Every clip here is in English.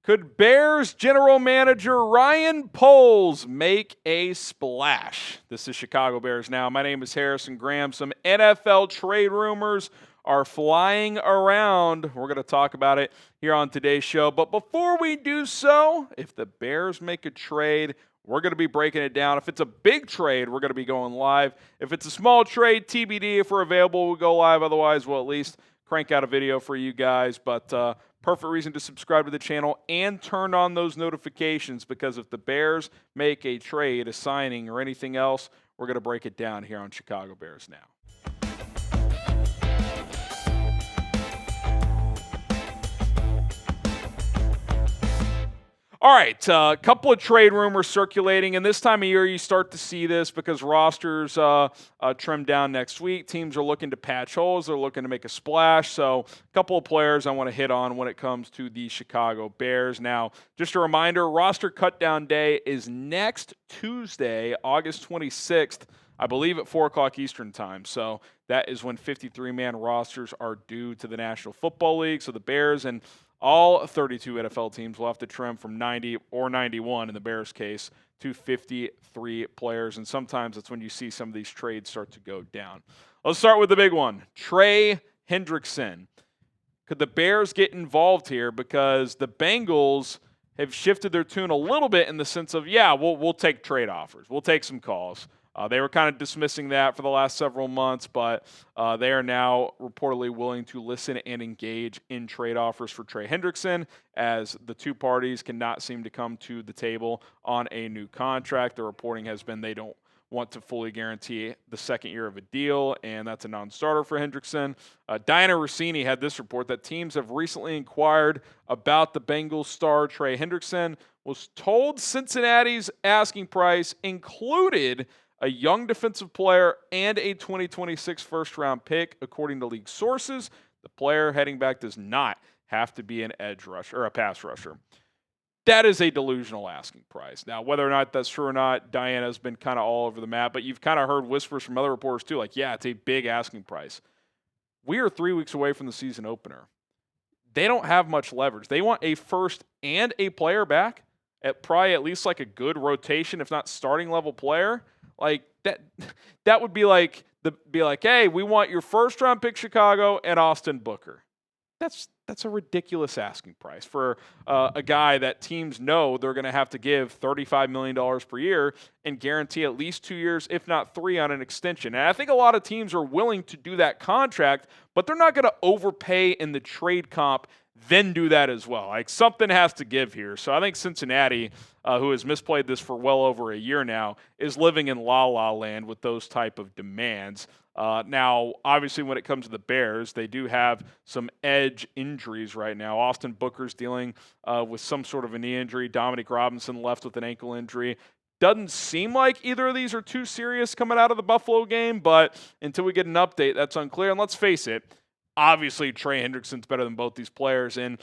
Could Bears general manager Ryan Poles make a splash? This is Chicago Bears Now. My name is Harrison Graham. Some NFL trade rumors are flying around. We're going to talk about it here on today's show. But before we do so, if the Bears make a trade, we're going to be breaking it down. If it's a big trade, we're going to be going live. If it's a small trade, TBD. If we're available, we'll go live. Otherwise, we'll at least crank out a video for you guys. But perfect reason to subscribe to the channel and turn on those notifications, because if the Bears make a trade, a signing, or anything else, we're going to break it down here on Chicago Bears Now. All right, a couple of trade rumors circulating, and this time of year you start to see this because rosters trim down next week. Teams are looking to patch holes. They're looking to make a splash. So a couple of players I want to hit on when it comes to the Chicago Bears. Now, just a reminder, roster cutdown day is next Tuesday, August 26th, I believe at 4 o'clock Eastern time. So that is when 53-man rosters are due to the National Football League. So the Bears and all 32 NFL teams will have to trim from 90 or 91 in the Bears case to 53 players. And sometimes that's when you see some of these trades start to go down. Let's start with the big one, Trey Hendrickson. Could the Bears get involved here? Because the Bengals have shifted their tune a little bit in the sense of, yeah, we'll take trade offers. We'll take some calls. They were kind of dismissing that for the last several months, but they are now reportedly willing to listen and engage in trade offers for Trey Hendrickson, as the two parties cannot seem to come to the table on a new contract. The reporting has been they don't want to fully guarantee the second year of a deal, and that's a non-starter for Hendrickson. Diana Rossini had this report that teams have recently inquired about the Bengals star Trey Hendrickson, was told Cincinnati's asking price included a young defensive player and a 2026 first-round pick. According to league sources, the player heading back does not have to be an edge rusher or a pass rusher. That is a delusional asking price. Now, whether or not that's true or not, Diana's been kind of all over the map, but you've kind of heard whispers from other reporters too, like, yeah, it's a big asking price. We are 3 weeks away from the season opener. They don't have much leverage. They want a first and a player back at probably at least like a good rotation, if not starting level player. Like that would be like hey, we want your first round pick Chicago and Austin Booker. That's a ridiculous asking price for a guy that teams know they're going to have to give $35 million per year and guarantee at least 2 years, if not 3, on an extension. And I think a lot of teams are willing to do that contract, but they're not going to overpay in the trade comp, then do that as well. Like, something has to give here. So I think Cincinnati, who has misplayed this for well over a year now, is living in la-la land with those type of demands. Now, obviously, when it comes to the Bears, they do have some edge injuries right now. Austin Booker's dealing with some sort of a knee injury. Dominic Robinson left with an ankle injury. Doesn't seem like either of these are too serious coming out of the Buffalo game, but until we get an update, that's unclear. And let's face it, obviously, Trey Hendrickson's better than both these players, and,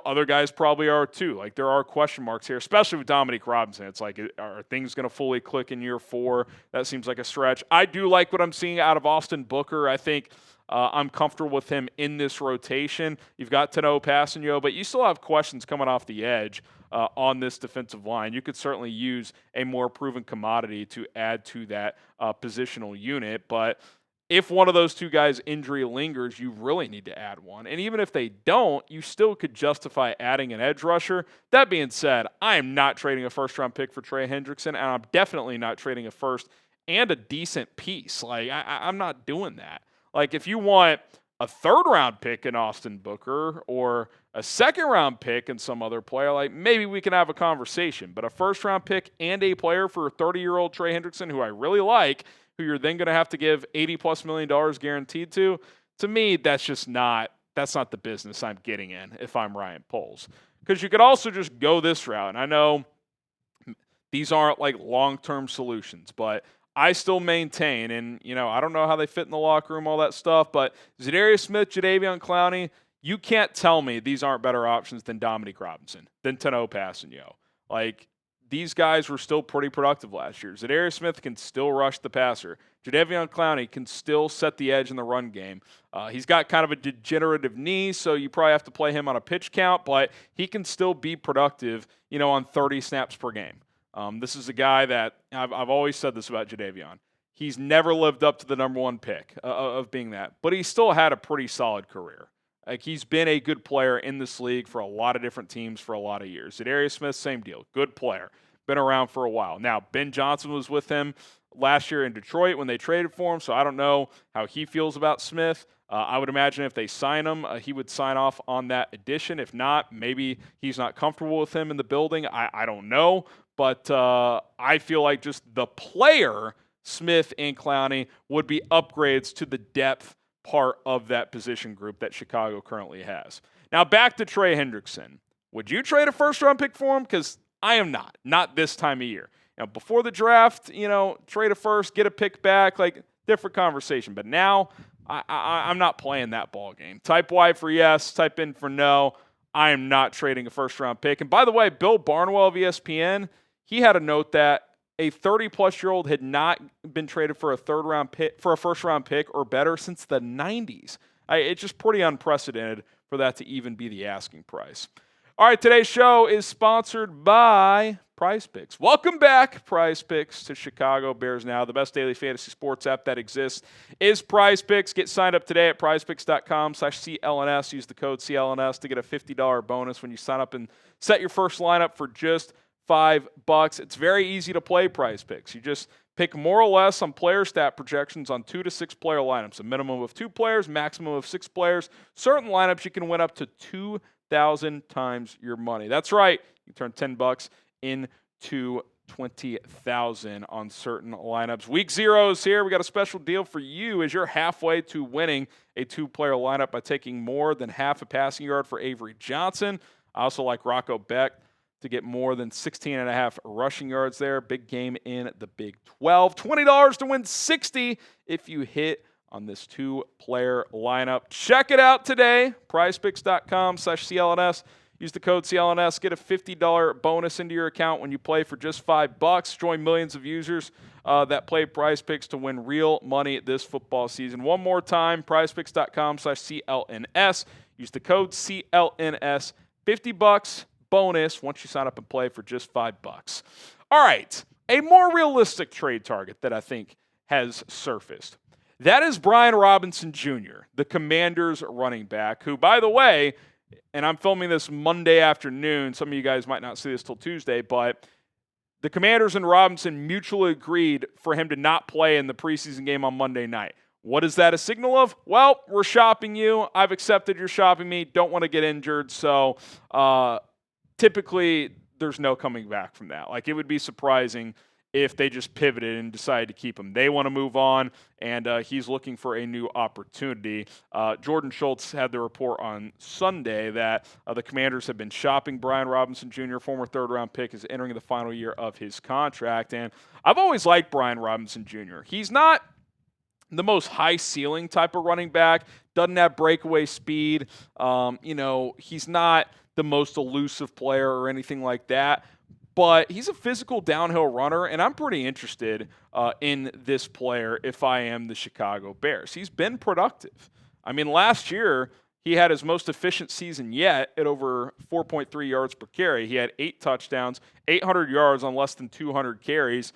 other guys probably are too. Like, there are question marks here, especially with Dominic Robinson. It's like, are things going to fully click in year 4? That seems like a stretch. I do like what I'm seeing out of Austin Booker. I think I'm comfortable with him in this rotation. You've got Tanoh Passanio, but you still have questions coming off the edge on this defensive line. You could certainly use a more proven commodity to add to that positional unit, but if one of those two guys' injury lingers, you really need to add one. And even if they don't, you still could justify adding an edge rusher. That being said, I am not trading a first-round pick for Trey Hendrickson, and I'm definitely not trading a first and a decent piece. Like, I'm not doing that. Like, if you want a third-round pick in Austin Booker or a second-round pick in some other player, like, maybe we can have a conversation. But a first-round pick and a player for a 30-year-old Trey Hendrickson, who I really like, who you're then going to have to give $80+ million guaranteed to me, that's not the business I'm getting in if I'm Ryan Poles. Because you could also just go this route. And I know these aren't like long-term solutions, but I still maintain, and, I don't know how they fit in the locker room, all that stuff, but Za'Darius Smith, Jadeveon Clowney, you can't tell me these aren't better options than Dominic Robinson, than Tanoh Passanio. Like, these guys were still pretty productive last year. Zadarius Smith can still rush the passer. Jadeveon Clowney can still set the edge in the run game. He's got kind of a degenerative knee, so you probably have to play him on a pitch count, but he can still be productive, on 30 snaps per game. This is a guy that I've always said this about Jadeveon. He's never lived up to the number one pick of being that, but he still had a pretty solid career. Like, he's been a good player in this league for a lot of different teams for a lot of years. Zadarius Smith, same deal. Good player. Been around for a while. Now, Ben Johnson was with him last year in Detroit when they traded for him, so I don't know how he feels about Smith. I would imagine if they sign him, he would sign off on that addition. If not, maybe he's not comfortable with him in the building. I don't know. But I feel like just the player, Smith and Clowney, would be upgrades to the depth part of that position group that Chicago currently has. Now, back to Trey Hendrickson. Would you trade a first-round pick for him? Because I am not. Not this time of year. Before the draft, trade a first, get a pick back, like, different conversation. But now, I'm not playing that ball game. Type Y for yes, type in for no. I am not trading a first-round pick. And by the way, Bill Barnwell of ESPN, he had a note that a 30-plus-year-old had not been traded for a first-round pick or better since the 90s. It's just pretty unprecedented for that to even be the asking price. All right, today's show is sponsored by Prize Picks. Welcome back, Prize Picks, to Chicago Bears Now. The best daily fantasy sports app that exists is Prize Picks. Get signed up today at prizepicks.com/CLNS. Use the code CLNS to get a $50 bonus when you sign up and set your first lineup for just $5. It's very easy to play Prize Picks. You just pick more or less on player stat projections on 2 to 6 player lineups. A minimum of 2 players, maximum of 6 players. Certain lineups you can win up to 2,000 times your money. That's right. You turn $10 into 20,000 on certain lineups. Week 0 is here. We got a special deal for you as you're halfway to winning a 2-player lineup by taking more than half a passing yard for Avery Johnson. I also like Rocco Beck to get more than 16.5 rushing yards there. Big game in the Big 12. $20 to win 60 if you hit on this 2-player lineup. Check it out today. PrizePicks.com/CLNS. Use the code CLNS. Get a $50 bonus into your account when you play for just $5. Join millions of users that play Prize Picks to win real money this football season. One more time, PrizePicks.com/CLNS. Use the code CLNS. $50 bonus once you sign up and play for just $5. All right, a more realistic trade target that I think has surfaced. That is Brian Robinson Jr., the Commanders running back, who, by the way, and I'm filming this Monday afternoon. Some of you guys might not see this till Tuesday, but the Commanders and Robinson mutually agreed for him to not play in the preseason game on Monday night. What is that a signal of? Well, we're shopping you. I've accepted you're shopping me. Don't want to get injured. So typically there's no coming back from that. Like, it would be surprising if they just pivoted and decided to keep him. They want to move on, and he's looking for a new opportunity. Jordan Schultz had the report on Sunday that the Commanders have been shopping Brian Robinson Jr., former third-round pick, is entering the final year of his contract. And I've always liked Brian Robinson Jr. He's not the most high-ceiling type of running back, doesn't have breakaway speed. He's not the most elusive player or anything like that. But he's a physical downhill runner, and I'm pretty interested in this player if I am the Chicago Bears. He's been productive. I mean, last year, he had his most efficient season yet at over 4.3 yards per carry. He had 8 touchdowns, 800 yards on less than 200 carries.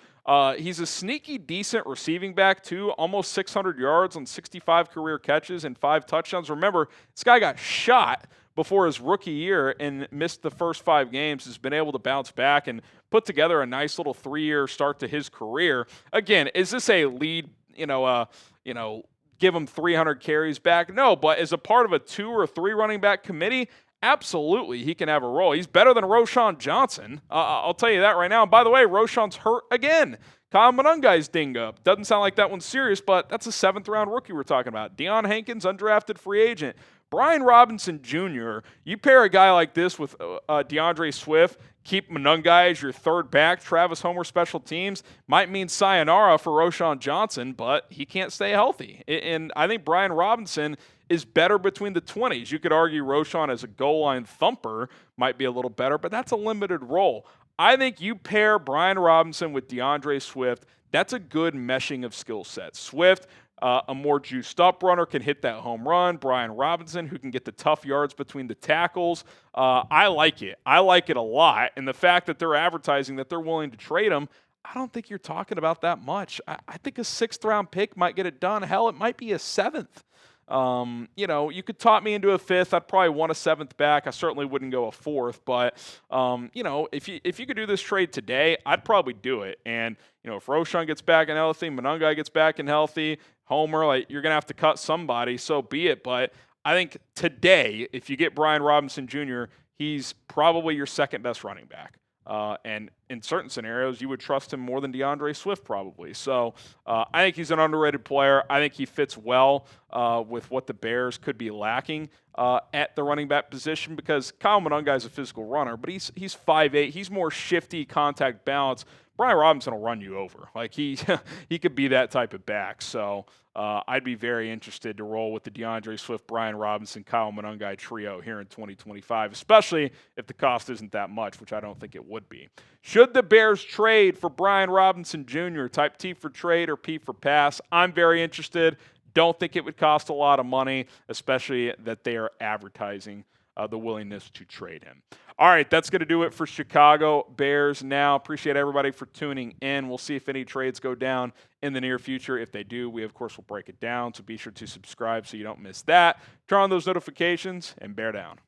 He's a sneaky, decent receiving back, too. Almost 600 yards on 65 career catches and 5 touchdowns. Remember, this guy got shot before his rookie year and missed the first 5 games, has been able to bounce back and put together a nice little 3-year start to his career. Again, is this a lead, give him 300 carries back? No, but as a part of a 2 or 3 running back committee, absolutely he can have a role. He's better than Roschon Johnson. I'll tell you that right now. And by the way, Roschon's hurt again. Kyle Monangai's dinged up. Doesn't sound like that one's serious, but that's a 7th-round rookie we're talking about. Deion Hankins, undrafted free agent. Brian Robinson Jr., you pair a guy like this with DeAndre Swift, keep Monangai as your third back, Travis Homer special teams, might mean sayonara for Roschon Johnson, but he can't stay healthy. And I think Brian Robinson is better between the 20s. You could argue Roschon as a goal line thumper might be a little better, but that's a limited role. I think you pair Brian Robinson with DeAndre Swift, that's a good meshing of skill sets. Swift, a more juiced up runner, can hit that home run. Brian Robinson, who can get the tough yards between the tackles. I like it. I like it a lot. And the fact that they're advertising that they're willing to trade him, I don't think you're talking about that much. I think a 6th-round pick might get it done. Hell, it might be a 7th. You could talk me into a 5th. I'd probably want a 7th back. I certainly wouldn't go a 4th, but if you could do this trade today, I'd probably do it. And if Roschon gets back and healthy, Monangai gets back and healthy, Homer, you're gonna have to cut somebody. So be it. But I think today, if you get Brian Robinson Jr., he's probably your second best running back. And in certain scenarios, you would trust him more than DeAndre Swift probably. So I think he's an underrated player. I think he fits well with what the Bears could be lacking at the running back position, because Kyle Monangai is a physical runner, but he's 5'8". He's more shifty, contact balance. Brian Robinson will run you over. He could be that type of back. So I'd be very interested to roll with the DeAndre Swift, Brian Robinson, Kyle Monangai trio here in 2025, especially if the cost isn't that much, which I don't think it would be. Should the Bears trade for Brian Robinson Jr., type T for trade or P for pass? I'm very interested. Don't think it would cost a lot of money, especially that they are advertising the willingness to trade him. All right, that's going to do it for Chicago Bears now. Appreciate everybody for tuning in. We'll see if any trades go down in the near future. If they do, we, of course, will break it down. So be sure to subscribe so you don't miss that. Turn on those notifications and bear down.